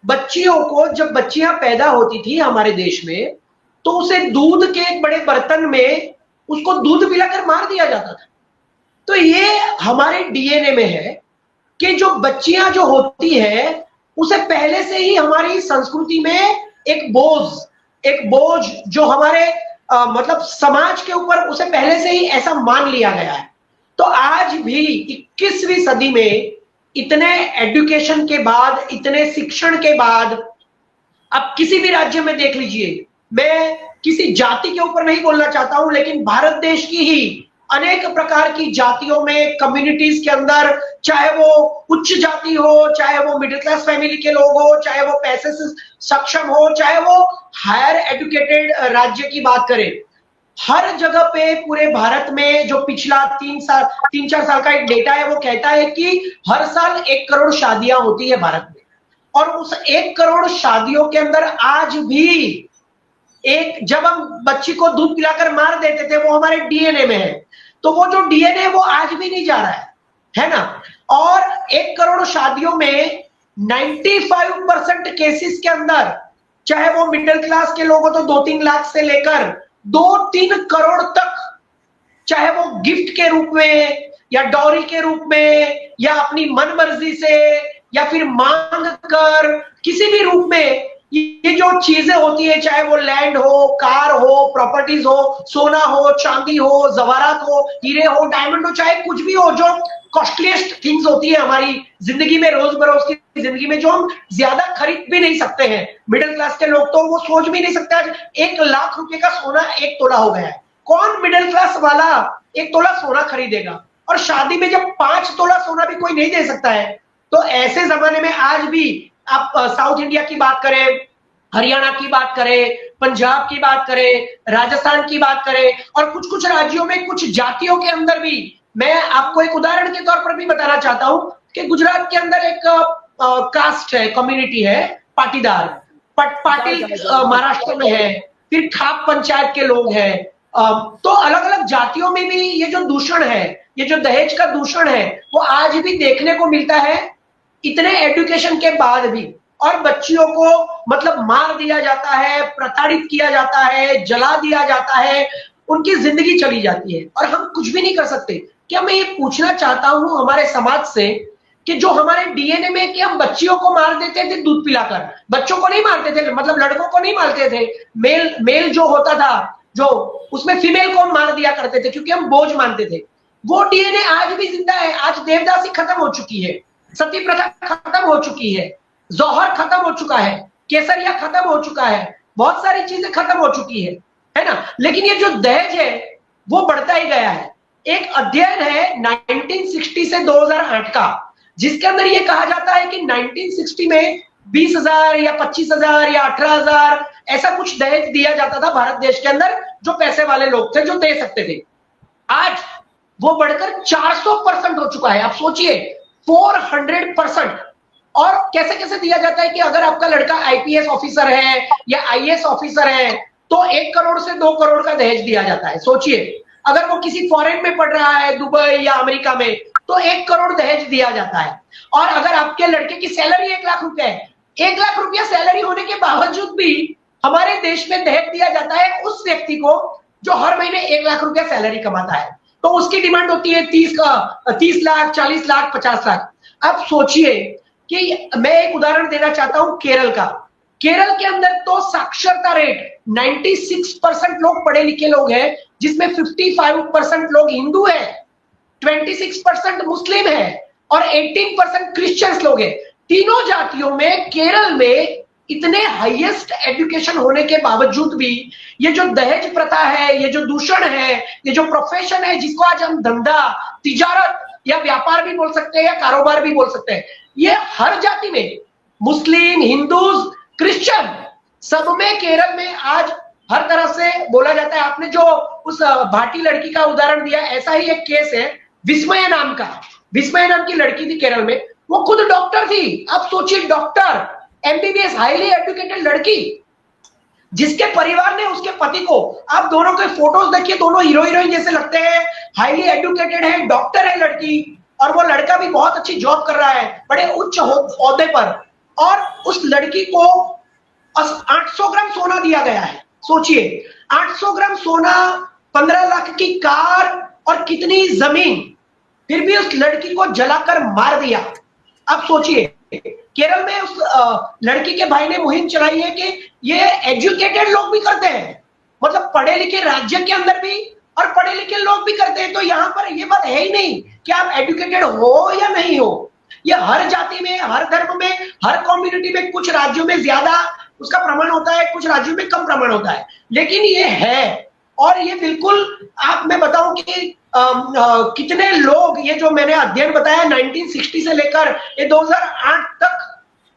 बच्चियों को, जब बच्चियां पैदा होती थी हमारे देश में, तो उसे दूध के एक बड़े बर्तन में उसको दूध पिलाकर मार दिया जाता था। तो ये हमारे डीएनए में है कि जो बच्चियां जो होती है, उसे पहले से ही हमारी संस्कृति में एक बोझ जो हमारे मतलब समाज के ऊपर, उसे पहले से ही ऐसा मान लिया गया है। तो आज भी 21वीं सदी में इतने एजुकेशन के बाद, इतने शिक्षण के बाद, आप किसी भी राज्य में देख लीजिए, मैं किसी जाति के ऊपर नहीं बोलना चाहता हूं, लेकिन भारत देश की ही अनेक प्रकार की जातियों में, कम्युनिटीज के अंदर, चाहे वो उच्च जाति हो, चाहे वो मिडिल क्लास फैमिली के लोग हो, चाहे वो पैसे से सक्षम हो, चाहे वो हायर एजुकेटेड राज्य की बात करें, हर जगह पे पूरे भारत में जो पिछला 3-4 साल का एक डेटा है, वो कहता है कि हर साल 1 करोड़ शादियां होती है भारत में। और उस 1 करोड़ शादियों के अंदर आज भी जब हम बच्ची को दूध पिलाकर मार देते थे, वो हमारे डीएनए में है। तो वो जो डीएनए वो आज भी नहीं जा रहा है ना। और 1 करोड़ शादियों में 95% केसेस के अंदर, चाहे वो मिडिल क्लास के लोग हो तो 2-3 लाख से लेकर 2-3 करोड़ तक, चाहे वो गिफ्ट के रूप में या डॉरी के रूप में या अपनी मन मर्जी से या फिर मांग कर, किसी भी रूप में ये जो चीजें होती है, चाहे वो लैंड हो, कार हो, प्रॉपर्टीज हो, सोना हो, चांदी हो, जवारात हो, हीरे हो, डायमंड हो, चाहे कुछ भी हो, जो कॉस्टलीस्ट थिंग्स होती है हमारी जिंदगी में, रोजबरोज की जिंदगी में, जो हम ज्यादा खरीद भी नहीं सकते हैं। मिडिल क्लास के लोग तो वो सोच भी नहीं सकते, आज 1 लाख रुपए का सोना 1 तोला हो गया है। कौन मिडिल क्लास वाला 1 तोला सोना खरीदेगा? और शादी में जब 5 तोला सोना भी कोई नहीं दे सकता है, तो ऐसे जमाने में आज भी आप साउथ इंडिया की बात करें, हरियाणा की बात करें, पंजाब की बात करें, राजस्थान की बात करें, और कुछ कुछ राज्यों में कुछ जातियों के अंदर भी, मैं आपको एक उदाहरण के तौर पर भी बताना चाहता हूं कि गुजरात के अंदर एक कास्ट है, कम्युनिटी है, पाटीदार, पाटिल महाराष्ट्र में है, फिर खाप पंचायत के लोग हैं। तो अलग अलग जातियों में भी ये जो दूषण है, ये जो दहेज का दूषण है, वो आज भी देखने को मिलता है, इतने एजुकेशन के बाद भी। और बच्चियों को मतलब मार दिया जाता है, प्रताड़ित किया जाता है, जला दिया जाता है, उनकी जिंदगी चली जाती है और हम कुछ भी नहीं कर सकते। क्या मैं ये पूछना चाहता हूं हमारे समाज से कि जो हमारे डीएनए में, कि हम बच्चियों को मार देते थे दूध पिलाकर, बच्चों को नहीं मारते थे, मतलब लड़कों को नहीं मारते थे, मेल जो होता था, जो उसमें फीमेल को मार दिया करते थे क्योंकि हम बोझ मानते थे। वो डीएनए आज भी जिंदा है। आज देवदासी खत्म हो चुकी है, सती प्रथा खत्म हो चुकी है, जौहर खत्म हो चुका है, केसरिया खत्म हो चुका है, बहुत सारी चीजें खत्म हो चुकी है ना। लेकिन ये जो दहेज है वो बढ़ता ही गया है। एक अध्ययन है 1960 से 2008 का, जिसके अंदर ये कहा जाता है कि 1960 में 20,000 या 25,000 या 18,000 ऐसा कुछ दहेज दिया जाता था भारत देश के अंदर, जो पैसे वाले लोग थे, जो दे सकते थे। आज वो बढ़कर 400% हो चुका है। आप सोचिए, 400%। और कैसे कैसे दिया जाता है कि अगर आपका लड़का आईपीएस ऑफिसर है या आईएएस ऑफिसर है तो 1 करोड़ से 2 करोड़ का दहेज दिया जाता है। सोचिए, अगर वो किसी फॉरेन में पढ़ रहा है, दुबई या अमेरिका में, तो 1 करोड़ दहेज दिया जाता है। और अगर आपके लड़के की सैलरी 1 लाख रुपया है, 1 लाख रुपया सैलरी होने के बावजूद भी हमारे देश में दहेज दिया जाता है उस व्यक्ति को जो हर महीने 1 लाख रुपया सैलरी कमाता है। तो उसकी डिमांड होती है 30 लाख, 40 लाख, 50 लाख। अब सोचिए कि मैं एक उदाहरण देना चाहता हूं केरल का। केरल के अंदर तो साक्षरता रेट 96% लोग पढ़े लिखे लोग हैं, जिसमें 55% लोग हिंदू हैं, 26% मुस्लिम है और 18% क्रिश्चियंस लोग हैं। तीनों जातियों में केरल में इतने हाईएस्ट एजुकेशन होने के बावजूद भी ये जो दहेज प्रथा है, ये जो दूषण है, ये जो प्रोफेशन है, जिसको आज हम धंधा, तिजारत या व्यापार भी बोल सकते हैं या कारोबार भी बोल सकते हैं, ये हर जाति में, मुस्लिम, हिंदूज, क्रिश्चियन, सब में केरल में आज हर तरह से बोला जाता है। आपने जो उस भाटी लड़की का उदाहरण दिया, ऐसा ही एक केस है विस्मय नाम का। विस्मय नाम की लड़की थी केरल में, वो खुद डॉक्टर थी। अब सोचिए, डॉक्टर, एमबीबीएस, हाईली एजुकेटेड लड़की, जिसके परिवार ने उसके पति को, आप दोनों के फोटोज देखिए, दोनों हीरो हीरोइन जैसे लगते हैं, हाईली एजुकेटेड है, डॉक्टर है लड़की, और वो लड़का भी बहुत अच्छी जॉब कर रहा है, बड़े उच्च ओहदे पर। और उस लड़की को 800 ग्राम सोना दिया गया है। सोचिए, 800 ग्राम सोना, 15 लाख की कार और कितनी जमीन, फिर भी उस लड़की को जलाकर मार दिया। अब सोचिए, केरल में उस लड़की के भाई ने मुहिम चलाई है कि ये एजुकेटेड लोग भी करते हैं, मतलब पढ़े लिखे राज्य के अंदर भी और पढ़े लिखे लोग भी करते हैं। तो यहाँ पर ये बात है ही नहीं कि आप एजुकेटेड हो या नहीं हो। ये हर जाति में, हर धर्म में, हर कम्युनिटी में, कुछ राज्यों में ज्यादा उसका प्रमाण होता है, कुछ राज्यों में कम प्रमाण होता है, लेकिन ये है। और ये बिल्कुल, आप मैं बताऊं कि कितने लोग, ये जो मैंने अध्ययन बताया 1960 से लेकर ये 2008 तक,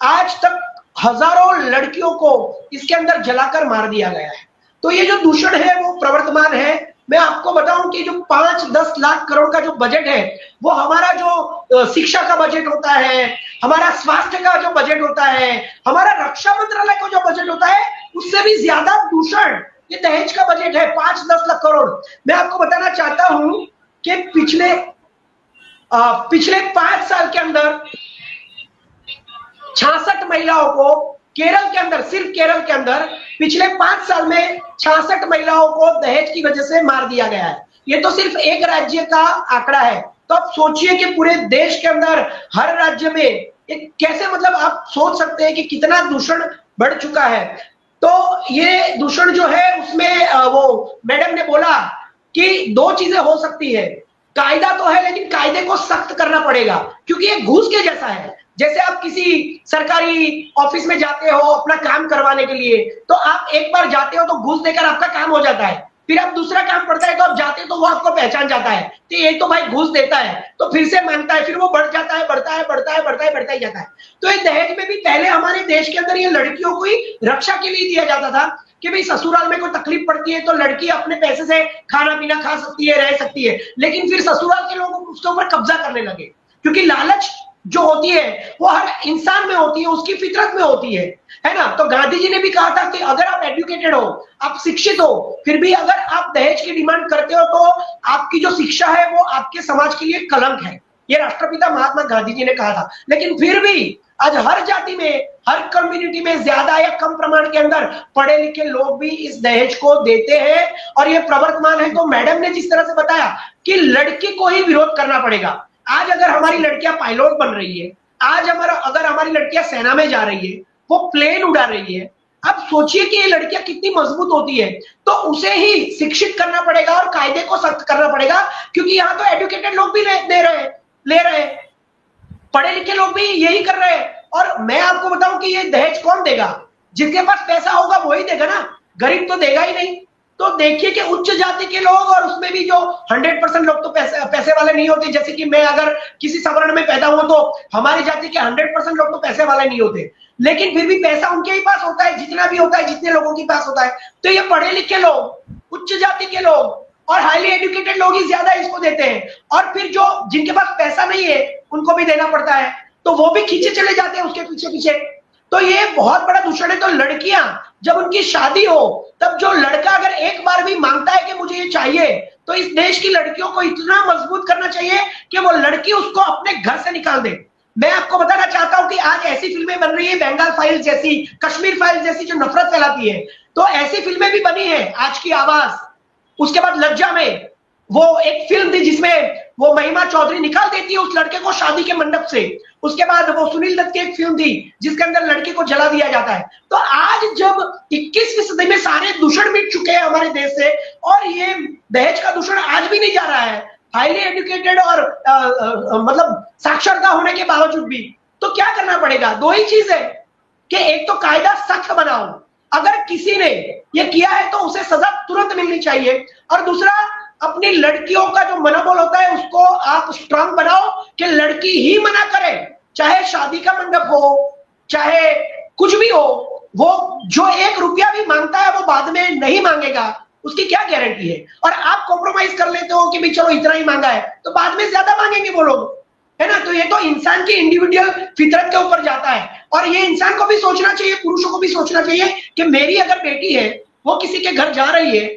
आज तक हजारों लड़कियों को इसके अंदर जलाकर मार दिया गया है। तो ये जो दूषण है वो प्रवर्तमान है। मैं आपको बताऊं कि जो 5-10 लाख करोड़ का जो बजट है, वो हमारा जो शिक्षा का बजट होता है, हमारा स्वास्थ्य का जो बजट होता है, हमारा रक्षा मंत्रालय का जो बजट होता है, उससे भी ज्यादा दूषण ये दहेज का बजट है, 5-10 लाख करोड़। मैं आपको बताना चाहता हूं कि पिछले 5 साल के अंदर 66 महिलाओं को केरल के अंदर, सिर्फ केरल के अंदर पिछले 5 साल में 66 महिलाओं को दहेज की वजह से मार दिया गया है। ये तो सिर्फ एक राज्य का आंकड़ा है। तो आप सोचिए कि पूरे देश के अंदर हर राज्य में एक कैसे, मतलब आप सोच सकते हैं कि कितना दूषण बढ़ चुका है। तो ये दूषण जो है उसमें वो मैडम ने बोला कि 2 चीजें हो सकती है। कायदा तो है, लेकिन कायदे को सख्त करना पड़ेगा, क्योंकि ये घूस के जैसा है। जैसे आप किसी सरकारी ऑफिस में जाते हो अपना काम करवाने के लिए, तो आप एक बार जाते हो तो घूस देकर आपका काम हो जाता है, फिर आप दूसरा काम पड़ता है तो आप जाते हो तो वो आपको पहचान जाता है, तो ये तो भाई घूस देता है, तो फिर से मांगता है, फिर वो बढ़ जाता है, बढ़ता है, बढ़ता है, बढ़ता है, बढ़ता है। बताया जाता है। तो ये दहेज में भी पहले हमारे देश के अंदर ये लड़कियों को ही रक्षा के लिए दिया जाता था कि भाई ससुराल में कोई तकलीफ पड़ती है तो लड़की अपने पैसे से खाना पीना खा सकती है, रह सकती है। लेकिन फिर ससुराल के लोग उसके ऊपर कब्जा करने लगे, क्योंकि लालच जो होती है वो हर इंसान में होती है, उसकी फितरत में होती है ना। तो गांधी जी ने भी कहा था कि अगर आप एजुकेटेड हो, आप शिक्षित हो, फिर भी अगर आप दहेज की डिमांड करते हो तो आपकी जो शिक्षा है वो आपके समाज के लिए कलंक है। ये राष्ट्रपिता महात्मा गांधी जी ने कहा था। लेकिन फिर भी आज हर जाति में, हर कम्युनिटी में ज्यादा या कम प्रमाण के अंदर पढ़े लिखे लोग भी इस दहेज को देते हैं और ये प्रवर्तमान है। तो मैडम ने जिस तरह से बताया कि लड़की को ही विरोध करना पड़ेगा। आज अगर हमारी लड़कियां पायलट बन रही है, आज अगर हमारी लड़कियां सेना में जा रही है, वो प्लेन उड़ा रही है, अब सोचिए कि ये लड़कियां कितनी मजबूत होती है। तो उसे ही शिक्षित करना पड़ेगा और कायदे को सख्त करना पड़ेगा, क्योंकि यहाँ तो एजुकेटेड लोग भी ले रहे हैं, पढ़े लिखे लोग भी यही कर रहे हैं। और मैं आपको बताऊं कि ये दहेज कौन देगा? जिसके पास पैसा होगा वही देगा ना, गरीब तो देगा ही नहीं। तो देखिए कि उच्च जाति के लोग, और उसमें भी जो 100% लोग तो पैसे वाले नहीं होते। जैसे कि मैं अगर किसी सवर्ण में पैदा हुआ तो हमारी जाति के 100% लोग तो पैसे वाले नहीं होते, लेकिन फिर भी पैसा उनके ही पास होता है, जितना भी होता है, जितने लोगों के पास होता है। तो ये पढ़े लिखे लोग, उच्च जाति के लोग और हाईली एजुकेटेड लोग ही ज्यादा इसको देते हैं। और फिर जो जिनके पास पैसा नहीं है उनको भी देना पड़ता है, तो वो भी खींचे चले जाते हैं उसके पीछे पीछे। तो ये बहुत बड़ा दूषण है। तो लड़कियां जब उनकी शादी हो, तब जो लड़का अगर एक बार भी मांगता है कि मुझे ये चाहिए, तो इस देश की लड़कियों को इतना मजबूत करना चाहिए कि वो लड़की उसको अपने घर से निकाल दे। मैं आपको बताना चाहता हूं कि आज ऐसी फिल्में बन रही है, बंगाल फाइल्स जैसी, कश्मीर फाइल्स जैसी, जो नफरत फैलाती है। तो ऐसी फिल्में भी बनी है, आज की आवाज, उसके बाद लज्जा में वो एक फिल्म थी जिसमें वो महिमा चौधरी निकाल देती है उस लड़के को शादी के मंडप से। उसके बाद वो सुनील दत्त की एक फिल्म थी जिसके अंदर लड़के को जला दिया जाता है। तो आज जब 21वीं सदी में सारे दूषण मिट चुके हैं हमारे देश से, और ये दहेज का दूषण आज भी नहीं जा रहा है, हाईली एजुकेटेड और मतलब साक्षरता होने के बावजूद भी, तो क्या करना पड़ेगा? दो ही चीज है कि एक तो कायदा सख्त बनाओ, अगर किसी ने ये किया है तो उसे सजा तुरंत मिलनी चाहिए, और दूसरा अपनी लड़कियों का जो मनोबल होता है उसको आप स्ट्रांग बनाओ कि लड़की ही मना करे, चाहे शादी का मंडप हो, चाहे कुछ भी हो। वो जो 1 रुपया भी मांगता है वो बाद में नहीं मांगेगा, उसकी क्या गारंटी है? और आप कॉम्प्रोमाइज कर लेते हो कि भी चलो इतना ही मांगा है, तो बाद में ज्यादा मांगेंगे वो लोग, है ना। तो ये तो इंसान की इंडिविजुअल फितरत के ऊपर जाता है, और ये इंसान को भी सोचना चाहिए, पुरुषों को भी सोचना चाहिए कि मेरी अगर बेटी है, वो किसी के घर जा रही है,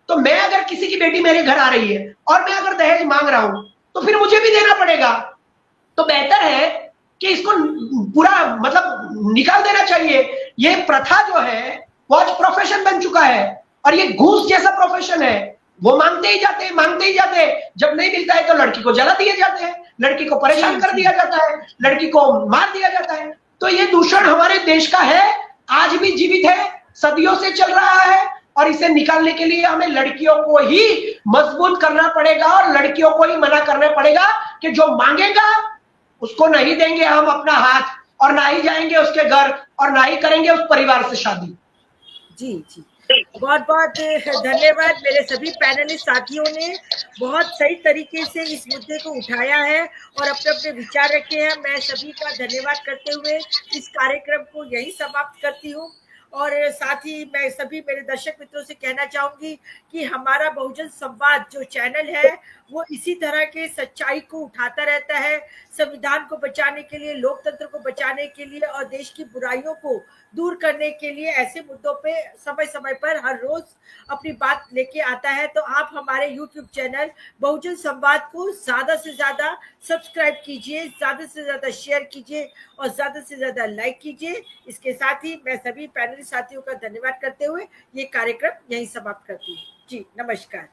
तो मैं अगर किसी की बेटी मेरे घर आ रही है और मैं अगर दहेज मांग रहा हूं, तो फिर मुझे भी देना पड़ेगा। तो बेहतर है कि इसको पूरा मतलब निकाल देना चाहिए। ये प्रथा जो है वो आज प्रोफेशन बन चुका है, और ये घूस जैसा प्रोफेशन है। वो मांगते ही जाते हैं, मांगते ही जाते हैं, जब नहीं मिलता है तो लड़की को जला दिए जाते हैं, लड़की को परेशान कर दिया जाता है, लड़की को मार दिया जाता है। तो ये दूषण हमारे देश का है, आज भी जीवित है, सदियों से चल रहा है, और इसे निकालने के लिए हमें लड़कियों को ही मजबूत करना पड़ेगा, और लड़कियों को ही मना करना पड़ेगा कि जो मांगेगा उसको नहीं देंगे हम अपना हाथ, और ना ही जाएंगे उसके घर, और ना ही करेंगे उस परिवार से शादी। जी जी, बहुत बहुत धन्यवाद। मेरे सभी पैनलिस्ट साथियों ने बहुत सही तरीके से इस मुद्दे को उठाया है और अपने अपने विचार रखे हैं। मैं सभी का धन्यवाद करते हुए इस कार्यक्रम को यही समाप्त करती हूँ, और साथ ही मैं सभी मेरे दर्शक मित्रों से कहना चाहूंगी कि हमारा बहुजन संवाद जो चैनल है वो इसी तरह के सच्चाई को उठाता रहता है, संविधान को बचाने के लिए, लोकतंत्र को बचाने के लिए और देश की बुराइयों को दूर करने के लिए ऐसे मुद्दों पे समय समय पर हर रोज अपनी बात लेके आता है। तो आप हमारे YouTube चैनल बहुजन संवाद को ज्यादा से ज्यादा सब्सक्राइब कीजिए, ज्यादा से ज्यादा शेयर कीजिए और ज्यादा से ज्यादा लाइक कीजिए। इसके साथ ही मैं सभी पैनलिस्ट साथियों का धन्यवाद करते हुए ये कार्यक्रम यहीं समाप्त करती हूँ। जी नमस्कार।